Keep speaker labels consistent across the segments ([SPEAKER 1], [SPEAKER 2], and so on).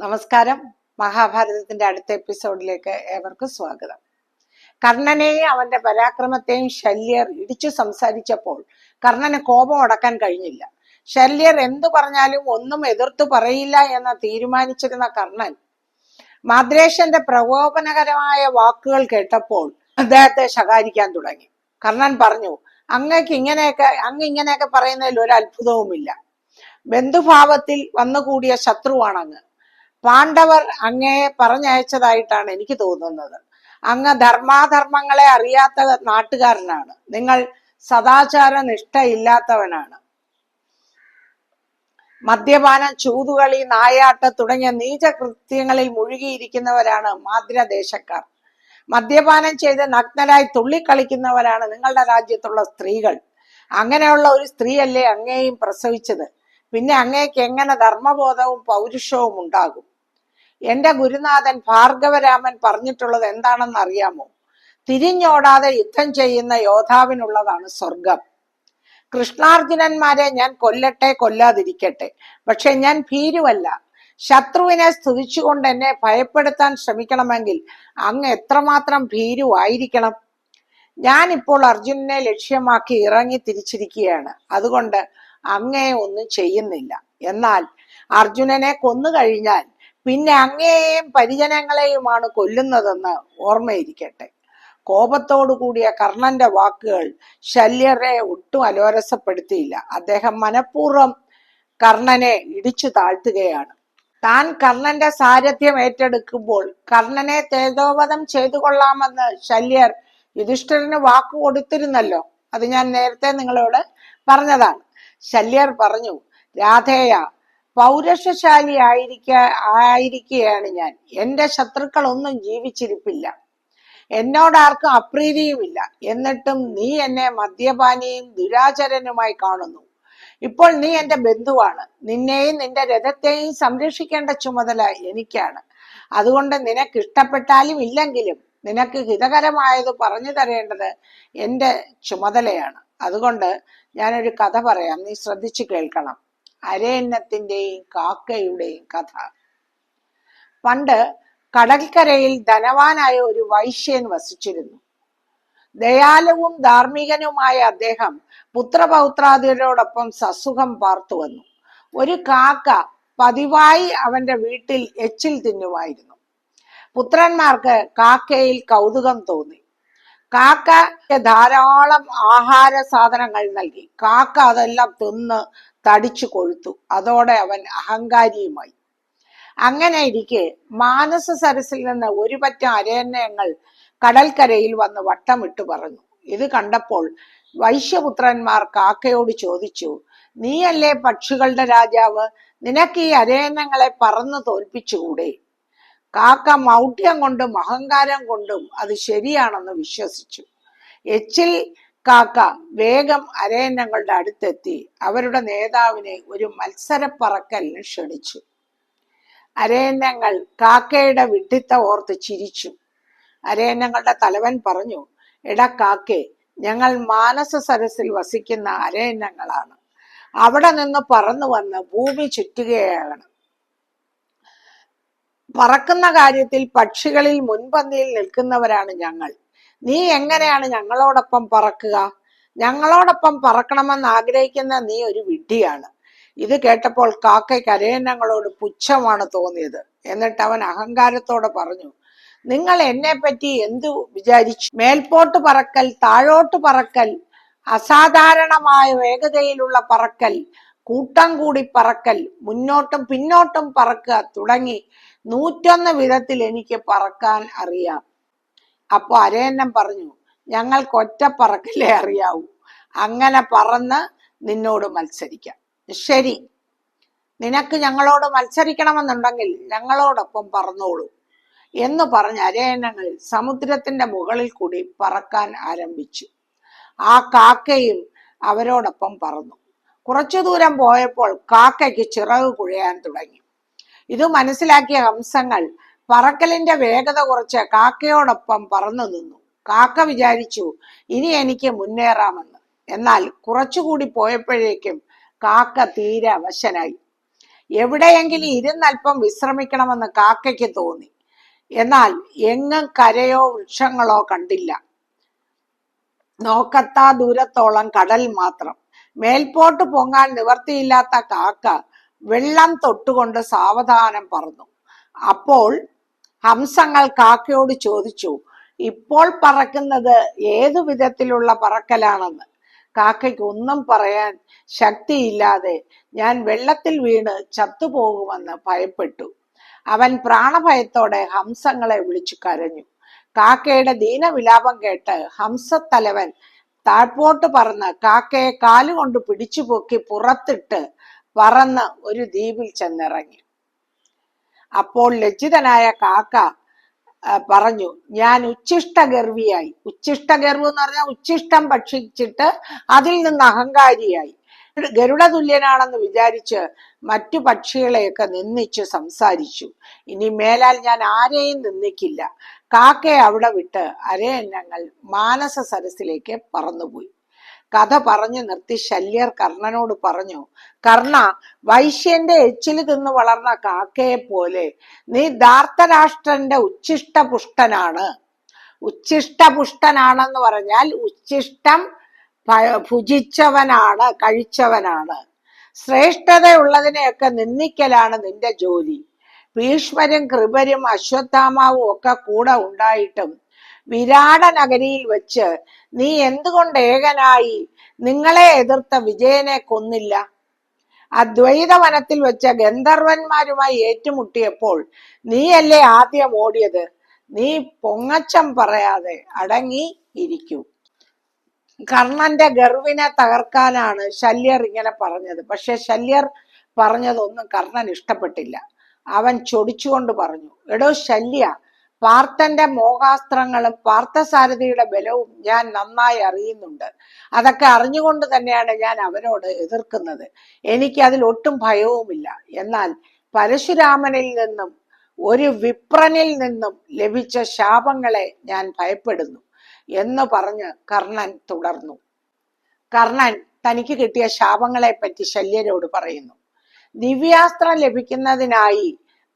[SPEAKER 1] നമസ്കാരം. മഹാഭാരതത്തിന്റെ അടുത്ത എപ്പിസോഡിലേക്ക് ഏവർക്കും സ്വാഗതം. കർണനെയും അവന്റെ പരാക്രമത്തെയും ശല്യർ ഇടിച്ചു സംസാരിച്ചപ്പോൾ കർണന് കോപം അടക്കാൻ കഴിഞ്ഞില്ല. ശല്യർ എന്തു പറഞ്ഞാലും ഒന്നും എതിർത്തു പറയില്ല എന്ന് തീരുമാനിച്ചിരുന്ന കർണൻ മാദ്രേശന്റെ പ്രകോപനകരമായ വാക്കുകൾ കേട്ടപ്പോൾ അദ്ദേഹത്തെ ശകാരിക്കാൻ തുടങ്ങി. കർണൻ പറഞ്ഞു, അങ്ങ് ഇങ്ങനെയൊക്കെ പറയുന്നതിൽ ഒരു അത്ഭുതവുമില്ല. ബന്ധുഭാവത്തിൽ വന്നുകൂടിയ ശത്രുവാണ് അങ്ങ്. പാണ്ഡവർ അങ്ങയെ പറഞ്ഞയച്ചതായിട്ടാണ് എനിക്ക് തോന്നുന്നത്. അങ്ങ് ധർമാധർമ്മങ്ങളെ അറിയാത്ത നാട്ടുകാരനാണ്. നിങ്ങൾ സദാചാര നിഷ്ഠയില്ലാത്തവനാണ്. മദ്യപാനം, ചൂതുകളി, നായാട്ട് തുടങ്ങിയ നീചകൃത്യങ്ങളിൽ മുഴുകിയിരിക്കുന്നവരാണ് മാദ്രദേശക്കാർ. മദ്യപാനം ചെയ്ത് നഗ്നരായി തുള്ളിക്കളിക്കുന്നവരാണ് നിങ്ങളുടെ രാജ്യത്തുള്ള സ്ത്രീകൾ. അങ്ങനെയുള്ള ഒരു സ്ത്രീയല്ലേ അങ്ങയെയും പ്രസവിച്ചത്. പിന്നെ അങ്ങേക്ക് എങ്ങനെ ധർമ്മബോധവും പൗരുഷവും ഉണ്ടാകും? എന്റെ ഗുരുനാഥൻ ഭാർഗവരാമൻ പറഞ്ഞിട്ടുള്ളത് എന്താണെന്ന് അറിയാമോ? തിരിഞ്ഞോടാതെ യുദ്ധം ചെയ്യുന്ന യോദ്ധാവിനുള്ളതാണ് സ്വർഗം. കൃഷ്ണാർജുനന്മാരെ ഞാൻ കൊല്ലട്ടെ കൊല്ലാതിരിക്കട്ടെ, പക്ഷെ ഞാൻ ഭീരുവല്ല. ശത്രുവിനെ സ്തുതിച്ചുകൊണ്ട് എന്നെ ഭയപ്പെടുത്താൻ ശ്രമിക്കണമെങ്കിൽ അങ്ങ് എത്രമാത്രം ഭീരുവായിരിക്കണം. ഞാൻ ഇപ്പോൾ അർജുനനെ ലക്ഷ്യമാക്കി ഇറങ്ങി തിരിച്ചിരിക്കുകയാണ്. അതുകൊണ്ട് അങ്ങയെ ഒന്നും ചെയ്യുന്നില്ല. എന്നാൽ അർജുനനെ കൊന്നു കഴിഞ്ഞാൽ പിന്നെ അങ്ങയെയും പരിജനങ്ങളെയുമാണ് കൊല്ലുന്നതെന്ന് ഓർമ്മയിരിക്കട്ടെ. കോപത്തോടു കൂടിയ കർണന്റെ വാക്കുകൾ ശല്യരെ ഒട്ടും അലോരസപ്പെടുത്തിയില്ല. അദ്ദേഹം മനഃപൂർവ്വം കർണനെ ഇടിച്ചു താഴ്ത്തുകയാണ്. താൻ കർണന്റെ സാരഥ്യം ഏറ്റെടുക്കുമ്പോൾ കർണനെ തേജോവധം ചെയ്തു കൊള്ളാമെന്ന് ശല്യർ യുധിഷ്ഠിരന് വാക്കു കൊടുത്തിരുന്നല്ലോ. അത് ഞാൻ നേരത്തെ നിങ്ങളോട് പറഞ്ഞതാണ്. ശല്യർ പറഞ്ഞു, രാധേയ, പൗരുഷശാലി ആയിരിക്കുകയാണ് ഞാൻ. എന്റെ ശത്രുക്കളൊന്നും ജീവിച്ചിരിപ്പില്ല. എന്നോടാർക്കും അപ്രീതിയുമില്ല. എന്നിട്ടും നീ എന്നെ മദ്യപാനിയും ദുരാചരനുമായി കാണുന്നു. ഇപ്പോൾ നീ എന്റെ ബന്ധുവാണ്. നിന്നെയും നിന്റെ രഥത്തെയും സംരക്ഷിക്കേണ്ട ചുമതല എനിക്കാണ്. അതുകൊണ്ട് നിനക്ക് ഇഷ്ടപ്പെട്ടാലും ഇല്ലെങ്കിലും നിനക്ക് ഹിതകരമായത് പറഞ്ഞു തരേണ്ടത് എന്റെ ചുമതലയാണ്. അതുകൊണ്ട് ഞാനൊരു കഥ പറയാം, നീ ശ്രദ്ധിച്ചു കേൾക്കണം. അരയന്നത്തിന്റെയും കാക്കയുടെയും കഥ. പണ്ട് കടൽക്കരയിൽ ധനവാനായ ഒരു വൈശ്യൻ വസിച്ചിരുന്നു. ദയാലുവും ധാർമ്മികനുമായ അദ്ദേഹം പുത്രപൗത്രാദികളോടൊപ്പം സസുഖം പാർത്തു വന്നു. ഒരു കാക്ക പതിവായി അവന്റെ വീട്ടിൽ എച്ചിൽ തിന്നുമായിരുന്നു. പുത്രന്മാർക്ക് കാക്കയിൽ കൗതുകം തോന്നി. കാക്ക ധാരാളം ആഹാര സാധനങ്ങൾ നൽകി. കാക്ക അതെല്ലാം തിന്ന് തടിച്ചു കൊഴുത്തു. അതോടെ അവൻ അഹങ്കാരിയുമായി. അങ്ങനെ ഇരിക്കെ മാനസ സരസിൽ നിന്ന് ഒരു പറ്റം അരയന്നങ്ങൾ കടൽക്കരയിൽ വന്ന് വട്ടമിട്ട് പറഞ്ഞു. ഇത് കണ്ടപ്പോൾ വൈശ്യപുത്രന്മാർ കാക്കയോട് ചോദിച്ചു, നീയല്ലേ പക്ഷികളുടെ രാജാവ്, നിനക്ക് ഈ അരയന്നങ്ങളെ പറന്നു തോൽപ്പിച്ചുകൂടെ? കാക്ക മൗഢ്യം കൊണ്ടും അഹങ്കാരം കൊണ്ടും അത് ശരിയാണെന്ന് വിശ്വസിച്ചു. എച്ചിൽ കാക്ക വേഗം അരയന്നങ്ങളുടെ അടുത്തെത്തി അവരുടെ നേതാവിനെ ഒരു മത്സരപ്പറക്കലിന് ക്ഷണിച്ചു. അരയന്നങ്ങൾ കാക്കയുടെ വിഡ്ഢിത്തം ഓർത്ത് ചിരിച്ചു. അരയന്നങ്ങളുടെ തലവൻ പറഞ്ഞു, എടാ കാക്കേ, ഞങ്ങൾ മാനസ സരസിൽ വസിക്കുന്ന അരയന്നങ്ങളാണ്. അവിടെ നിന്ന് പറന്നു വന്ന് ഭൂമി ചുറ്റുകയാണ്. പറക്കുന്ന കാര്യത്തിൽ പക്ഷികളിൽ മുൻപന്തിയിൽ നിൽക്കുന്നവരാണ് ഞങ്ങൾ. നീ എങ്ങനെയാണ് ഞങ്ങളോടൊപ്പം പറക്കുക? ഞങ്ങളോടൊപ്പം പറക്കണമെന്ന് ആഗ്രഹിക്കുന്ന നീ ഒരു വിഡ്ഢിയാണ്. ഇത് കേട്ടപ്പോൾ കാക്കയ്ക്ക് അരയന്നങ്ങളോട് പുച്ഛമാണ് തോന്നിയത്. എന്നിട്ട് അവൻ അഹങ്കാരത്തോടെ പറഞ്ഞു, നിങ്ങൾ എന്നെ പറ്റി എന്തു വിചാരിച്ചു? മേൽപോട്ട് പറക്കൽ, താഴോട്ട് പറക്കൽ, അസാധാരണമായ വേഗതയിലുള്ള പറക്കൽ, കൂട്ടം കൂടി പറക്കൽ, മുന്നോട്ടും പിന്നോട്ടും പറക്കുക തുടങ്ങി 101 വിധത്തിൽ എനിക്ക് പറക്കാൻ അറിയാം. അപ്പൊ അരയന്നം പറഞ്ഞു, ഞങ്ങൾക്ക് ഒറ്റ പറക്കലേ അറിയാവൂ. അങ്ങനെ പറന്ന് നിന്നോട് മത്സരിക്കാം. ശരി, നിനക്ക് ഞങ്ങളോട് മത്സരിക്കണമെന്നുണ്ടെങ്കിൽ ഞങ്ങളോടൊപ്പം പറന്നോളൂ എന്ന് പറഞ്ഞ് അരയന്നങ്ങൾ സമുദ്രത്തിന്റെ മുകളിൽ കൂടി പറക്കാൻ ആരംഭിച്ചു. ആ കാക്കയും അവരോടൊപ്പം പറന്നു. കുറച്ചു ദൂരം പോയപ്പോൾ കാക്കയ്ക്ക് ചിറക് കുഴയാൻ തുടങ്ങി. ഇത് മനസ്സിലാക്കിയ ഹംസങ്ങൾ പറക്കലിന്റെ വേഗത കുറച്ച് കാക്കയോടൊപ്പം പറന്നു നിന്നു. കാക്ക വിചാരിച്ചു, ഇനി എനിക്ക് മുന്നേറാമെന്ന്. എന്നാൽ കുറച്ചുകൂടി പോയപ്പോഴേക്കും കാക്ക തീരെ അവശനായി. എവിടെയെങ്കിലും ഇരുന്നല്പം വിശ്രമിക്കണമെന്ന് കാക്കയ്ക്ക് തോന്നി. എന്നാൽ എങ്ങും കരയോ വൃക്ഷങ്ങളോ കണ്ടില്ല. നോക്കത്താ ദൂരത്തോളം കടൽ മാത്രം. മേൽപോട്ട് പൊങ്ങാൻ നിവർത്തിയില്ലാത്ത കാക്ക വെള്ളം തൊട്ടുകൊണ്ട് സാവധാനം പറന്നു. അപ്പോൾ ഹംസങ്ങൾ കാക്കയോട് ചോദിച്ചു, ഇപ്പോൾ പറക്കുന്നത് ഏതു വിധത്തിലുള്ള പറക്കലാണെന്ന്. കാക്കയ്ക്ക് ഒന്നും പറയാൻ ശക്തിയില്ലാതെ ഞാൻ വെള്ളത്തിൽ വീണ് ചത്തുപോകുമെന്ന് ഭയപ്പെട്ടു. അവൻ പ്രാണഭയത്തോടെ ഹംസങ്ങളെ വിളിച്ചു കരഞ്ഞു. കാക്കയുടെ ദീനവിലാപം കേട്ട് ഹംസത്തലവൻ താഴ്പോട്ട് പറന്ന് കാക്കയെ കാലുകൊണ്ട് പിടിച്ചു പൊക്കി പുറത്തിട്ട് പറന്ന് ഒരു ദ്വീപിൽ ചെന്നിറങ്ങി. അപ്പോൾ ലജ്ജിതനായ കാക്ക പറഞ്ഞു, ഞാൻ ഉച്ഛിഷ്ടഗർവിയായി. ഉച്ഛിഷ്ടഗർവ് എന്ന് പറഞ്ഞാൽ ഉച്ഛിഷ്ടം ഭക്ഷിച്ചിട്ട് അതിൽ നിന്ന് അഹങ്കാരിയായി ഗരുഡതുല്യനാണെന്ന് വിചാരിച്ച് മറ്റു പക്ഷികളെയൊക്കെ നിന്ദിച്ച് സംസാരിച്ചു. ഇനി മേലാൽ ഞാൻ ആരെയും നിന്ദിക്കില്ല. കാക്കയെ അവിടെ വിട്ട് അരയന്നങ്ങൾ മാനസ സരസിലേക്ക് പറന്നുപോയി. കഥ പറഞ്ഞു നിർത്തി ശല്യർ കർണനോട് പറഞ്ഞു, കർണ, വൈശ്യന്റെ എച്ചില് തിന്ന് വളർന്ന കാക്കയെ പോലെ നീ ധാർത്തരാഷ്ട്രന്റെ ഉച്ഛിഷ്ടപുഷ്ടനാണ്. ഉച്ഛിഷ്ടപുഷ്ടനാണെന്ന് പറഞ്ഞാൽ ഉച്ഛിഷ്ടം ഭുജിച്ചവനാണ്, കഴിച്ചവനാണ്. ശ്രേഷ്ഠതയുള്ളതിനെയൊക്കെ നിന്ദിക്കലാണ് നിന്റെ ജോലി. ഭീഷ്മരും കൃപരും അശ്വത്ഥാമാവും ഒക്കെ കൂടെ ഉണ്ടായിട്ടും വിരാട നഗരിയിൽ വെച്ച് നീ എന്തുകൊണ്ട് ഏകനായി നിങ്ങളെ എതിർത്ത വിജയനെ കൊന്നില്ല? അദ്വൈത വനത്തിൽ വെച്ച ഗന്ധർവന്മാരുമായി ഏറ്റുമുട്ടിയപ്പോൾ നീയല്ലേ ആദ്യം ഓടിയത്? നീ പൊങ്ങച്ചം പറയാതെ അടങ്ങി ഇരിക്കൂ. കർണന്റെ ഗർവിനെ തകർക്കാനാണ് ശല്യർ ഇങ്ങനെ പറഞ്ഞത്. പക്ഷെ ശല്യർ പറഞ്ഞതൊന്നും കർണൻ ഇഷ്ടപ്പെട്ടില്ല. അവൻ ചൊടിച്ചുകൊണ്ട് പറഞ്ഞു, എടോ ശല്യ, പാർത്ഥന്റെ മോഹാസ്ത്രങ്ങളും പാർത്ഥസാരഥിയുടെ ബലവും ഞാൻ നന്നായി അറിയുന്നുണ്ട്. അതൊക്കെ അറിഞ്ഞുകൊണ്ട് തന്നെയാണ് ഞാൻ അവനോട് എതിർക്കുന്നത്. എനിക്ക് അതിൽ ഒട്ടും ഭയവുമില്ല. എന്നാൽ പരശുരാമനിൽ നിന്നും ഒരു വിപ്രനിൽ നിന്നും ലഭിച്ച ശാപങ്ങളെ ഞാൻ ഭയപ്പെടുന്നു എന്ന് പറഞ്ഞ് കർണൻ തുടർന്നു. കർണൻ തനിക്ക് കിട്ടിയ ശാപങ്ങളെ പറ്റി ശല്യരോട് പറയുന്നു. ദിവ്യാസ്ത്രം ലഭിക്കുന്നതിനായി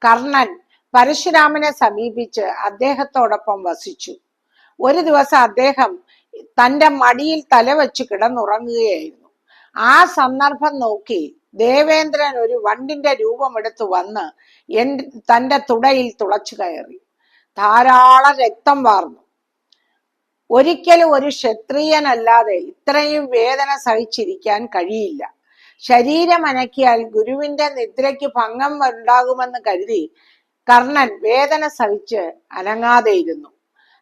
[SPEAKER 1] കർണൻ പരശുരാമനെ സമീപിച്ച് അദ്ദേഹത്തോടൊപ്പം വസിച്ചു. ഒരു ദിവസം അദ്ദേഹം തന്റെ മടിയിൽ തലവെച്ച് കിടന്നുറങ്ങുകയായിരുന്നു. ആ സന്ദർഭം നോക്കി ദേവേന്ദ്രൻ ഒരു വണ്ടിന്റെ രൂപമെടുത്ത് വന്ന് തന്റെ തുടയിൽ തുളച്ചു കയറി. ധാരാളം രക്തം വാർന്നു. ഒരിക്കലും ഒരു ക്ഷത്രിയനല്ലാതെ ഇത്രയും വേദന സഹിച്ചിരിക്കാൻ കഴിയില്ല. ശരീരം അനക്കിയാൽ ഗുരുവിന്റെ നിദ്രയ്ക്ക് ഭംഗം ഉണ്ടാകുമെന്ന് കരുതി കർണൻ വേദന സഹിച്ച് അനങ്ങാതെയിരുന്നു.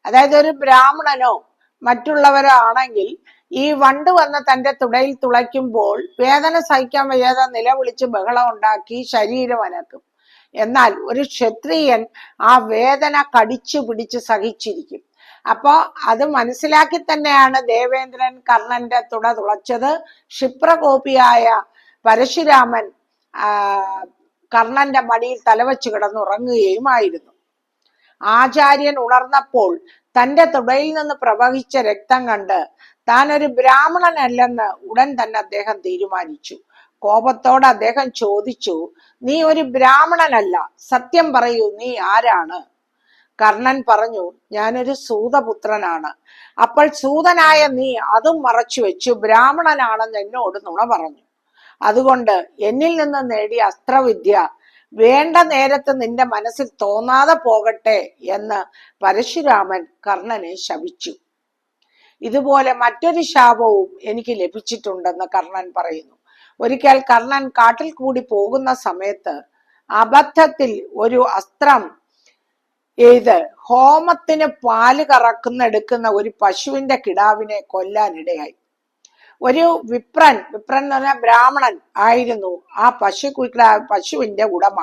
[SPEAKER 1] അതായത് ഒരു ബ്രാഹ്മണനോ മറ്റുള്ളവരോ ആണെങ്കിൽ ഈ വണ്ട് വന്ന് തന്റെ തുടയിൽ തുളയ്ക്കുമ്പോൾ വേദന സഹിക്കാൻ വയ്യാതെ നിലവിളിച്ച് ബഹളം ഉണ്ടാക്കി ശരീരം അനക്കും. എന്നാൽ ഒരു ക്ഷത്രിയൻ ആ വേദന കടിച്ചു പിടിച്ച് സഹിച്ചിരിക്കും. അപ്പോ അത് മനസ്സിലാക്കി തന്നെയാണ് ദേവേന്ദ്രൻ കർണന്റെ തുട തുളച്ചത്. ക്ഷിപ്രകോപിയായ പരശുരാമൻ കർണന്റെ മടിയിൽ തലവെച്ച് കിടന്നുറങ്ങുകയുമായിരുന്നു. ആചാര്യൻ ഉണർന്നപ്പോൾ തന്റെ തുടയിൽ നിന്ന് പ്രവഹിച്ച രക്തം കണ്ട് താൻ ഒരു ബ്രാഹ്മണനല്ലെന്ന് ഉടൻ തന്നെ അദ്ദേഹം തീരുമാനിച്ചു. കോപത്തോടെ അദ്ദേഹം ചോദിച്ചു, നീ ഒരു ബ്രാഹ്മണനല്ല, സത്യം പറയൂ, നീ ആരാണ്? കർണൻ പറഞ്ഞു, ഞാനൊരു സൂതപുത്രനാണ്. അപ്പോൾ സൂതനായ നീ അതും മറച്ചു വെച്ചു ബ്രാഹ്മണനാണെന്ന് എന്നോട് നുണ പറഞ്ഞു. അതുകൊണ്ട് എന്നിൽ നിന്ന് നേടിയ അസ്ത്രവിദ്യ വേണ്ട നേരത്ത് നിന്റെ മനസ്സിൽ തോന്നാതെ പോകട്ടെ എന്ന് പരശുരാമൻ കർണനെ ശപിച്ചു. ഇതുപോലെ മറ്റൊരു ശാപവും എനിക്ക് ലഭിച്ചിട്ടുണ്ടെന്ന് കർണൻ പറയുന്നു. ഒരിക്കൽ കർണൻ കാട്ടിൽ കൂടി പോകുന്ന സമയത്ത് അബദ്ധത്തിൽ ഒരു അസ്ത്രം എയ്ത് ഹോമത്തിന് പാല് കറക്കുന്ന ഒരു പശുവിന്റെ കിടാവിനെ കൊല്ലാനിടയായി. ഒരു വിപ്രൻ എന്ന് പറഞ്ഞാൽ ബ്രാഹ്മണൻ ആയിരുന്നു ആ പശുവിന്റെ ഉടമ.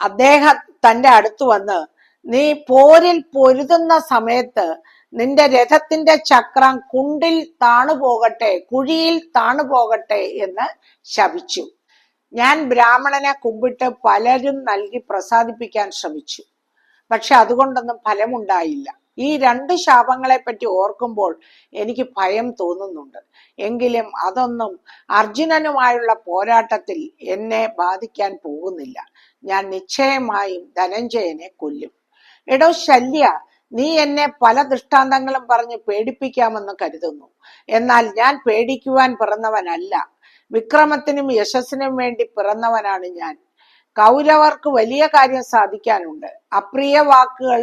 [SPEAKER 1] അദ്ദേഹം തന്റെ അടുത്ത് വന്ന്, നീ പോരിൽ പൊരുതുന്ന സമയത്ത് നിന്റെ രഥത്തിന്റെ ചക്രം കുണ്ടിൽ താണുപോകട്ടെ, കുഴിയിൽ താണുപോകട്ടെ എന്ന് ശപിച്ചു. ഞാൻ ബ്രാഹ്മണനെ കുമ്പിട്ട് പലരും നൽകി പ്രസാദിപ്പിക്കാൻ ശ്രമിച്ചു. പക്ഷെ അതുകൊണ്ടൊന്നും ഫലമുണ്ടായില്ല. ഈ രണ്ട് ശാപങ്ങളെ പറ്റി ഓർക്കുമ്പോൾ എനിക്ക് ഭയം തോന്നുന്നുണ്ട്. എങ്കിലും അതൊന്നും അർജുനനുമായുള്ള പോരാട്ടത്തിൽ എന്നെ ബാധിക്കാൻ പോകുന്നില്ല. ഞാൻ നിശ്ചയമായും ധനഞ്ജയനെ കൊല്ലും. എടോ ശല്യ, നീ എന്നെ പല ദൃഷ്ടാന്തങ്ങളും പറഞ്ഞ് പേടിപ്പിക്കാമെന്ന് കരുതുന്നു. എന്നാൽ ഞാൻ പേടിക്കുവാൻ പിറന്നവനല്ല. വിക്രമത്തിനും യശസ്സിനും വേണ്ടി പിറന്നവനാണ് ഞാൻ. കൗരവർക്ക് വലിയ കാര്യം സാധിക്കാനുണ്ട്. അപ്രിയ വാക്കുകൾ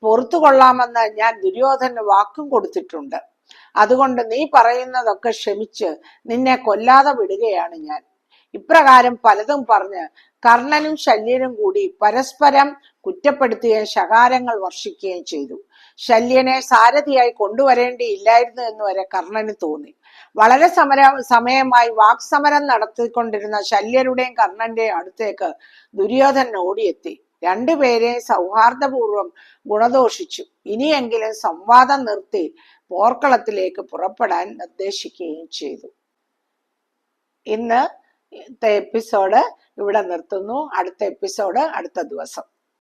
[SPEAKER 1] പൊറത്തു കൊള്ളാമെന്ന് ഞാൻ ദുര്യോധന് വാക്കും കൊടുത്തിട്ടുണ്ട്. അതുകൊണ്ട് നീ പറയുന്നതൊക്കെ ക്ഷമിച്ച് നിന്നെ കൊല്ലാതെ വിടുകയാണ് ഞാൻ. ഇപ്രകാരം പലതും പറഞ്ഞ് കർണനും ശല്യനും കൂടി പരസ്പരം കുറ്റപ്പെടുത്തുകയും ശകാരങ്ങൾ വർഷിക്കുകയും ചെയ്തു. ശല്യനെ സാരഥിയായി കൊണ്ടുവരേണ്ടിയില്ലായിരുന്നു എന്ന് വരെ കർണന് തോന്നി. വളരെ സമയമായി വാക്സമരം നടത്തിക്കൊണ്ടിരുന്ന ശല്യരുടെയും കർണന്റെയും അടുത്തേക്ക് ദുര്യോധനൻ ഓടിയെത്തി. രണ്ടുപേരെയും സൗഹാർദ്ദപൂർവം ഗുണദോഷിച്ചു. ഇനിയെങ്കിലും സംവാദം നിർത്തി പോർക്കളത്തിലേക്ക് പുറപ്പെടാൻ നിർദ്ദേശിക്കുകയും ചെയ്തു. ഇന്നത്തെ എപ്പിസോഡ് ഇവിടെ നിർത്തുന്നു. അടുത്ത എപ്പിസോഡ് അടുത്ത ദിവസം.